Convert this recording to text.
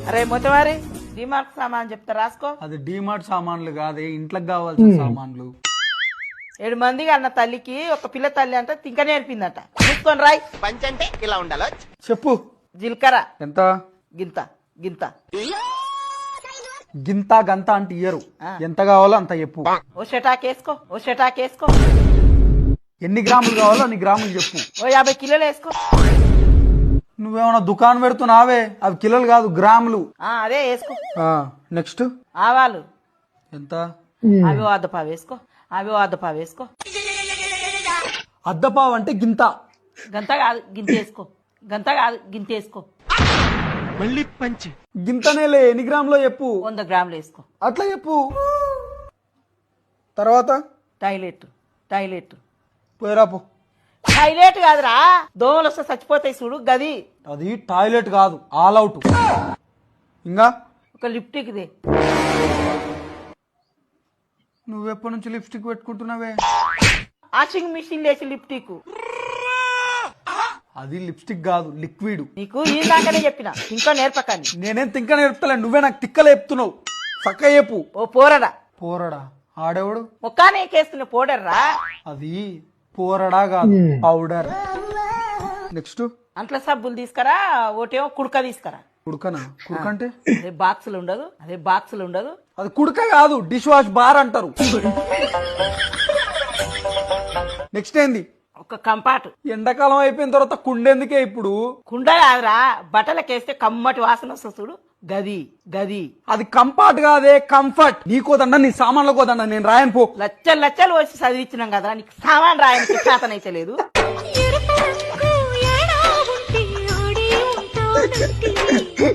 అరే మొత్తవారి డిమార్ట్ సామాన్ చెప్తా రాసుకో. అది డిమార్ట్ సామాన్లు కాదే, ఇంట్లోకి కావాల్సిన సామాన్లు. 7 మందికి అన్న తల్లికి ఒక పిల్ల తల్లి అంటే తింక నేర్పిందట. చూసుకొని రాయ్. పంచ్ అంటే ఇలా ఉండాలో. చెప్పు. జీలకర్ర ఎంత? గింత గింత. గింత గంత అంటే ఇయ్యరు, ఎంత కావాలో అంత చెప్పు. ఓ షటాకేసుకో, ఓ షటాకేసుకో. ఎన్ని గ్రాములు కావాలో అన్ని గ్రాములు చెప్పు. ఓ 50 కిలోలు వేసుకో. నువ్వేమన్నా దుకాణం పెడుతున్నావే, అవి కిలోలు కాదు గ్రాములు. అదే వేసుకో. నెక్స్ట్ ఆవాలు ఎంత? అవి అద్దపావు వేసుకో, అవి అద్దపావు వేసుకో. అద్దపావు అంటే గింత. గంత కాదు గింత వేసుకో, గంత కాదు గింత వేసుకో. మళ్ళీ పంచ్. గింతనేలే, ఎన్ని గ్రాములో చెప్పు. 100 గ్రాములు వేసుకో. అట్లా చెప్పు. తర్వాత టాయిలెట్ టాయిలెట్ పోయిరాపు. టాయిలెట్ కాదురా, దోమలు వస్తే చచ్చిపోతాయి చూడు గది. అది టాయిలెట్ కాదు, ఆల్ అవుట్. ఇంకా ఒక లిప్టిక్ దే. నువ్వెప్పటి నుంచి లిప్స్టిక్ పెట్టుకుంటున్నావే? వాషింగ్ మిషన్ లేచి లిప్టిక్. అది లిప్స్టిక్ కాదు, లిక్విడ్. నీకు ఈ దాకానే చెప్పిన, ఇంకా నేర్పకండి. నేనేం తింక నేర్పుతలే, నువ్వే నాకు తిక్కలు చెప్తున్నావు. చక్క చెప్పు. ఓ పోరడా. పోరడా? ఆడేవాడు? ముఖానే కేస్తున్న పౌడర్రా. అది పోరడా కాదు, పౌడర్. నెక్స్ట్ అంట్ల సబ్బులు తీసుకురా, ఒకటేమో కుడక తీసుకురా. కుడుకనా? కుడుక అంటే అదే బాక్సులు ఉండదు, అదే బాక్సులు ఉండదు. అది కుడుక కాదు, డిష్ వాష్ బార్ అంటారు. నెక్స్ట్ ఏంది? ఒక కంపాటు. ఎండాకాలం అయిపోయిన తర్వాత కుండెందుకే ఇప్పుడు? కుండ కాదురా, బట్టలకేస్తే కమ్మటి వాసన వస్తుంది చూడు గది గది. అది కంఫర్ట్ కాదే, కంఫర్ట్. నీకోదండ, నీ సామాన్ల కోదండ, నేను రాయను పో. లచ్చలు లచ్చలు వచ్చి చదివించినాం కదా, నీకు సామాన్ రాయడానికి చేతనైతే లేదు. ఎరుపు రంగు ఏడా ఉంటే ఆడే ఉంటానంటే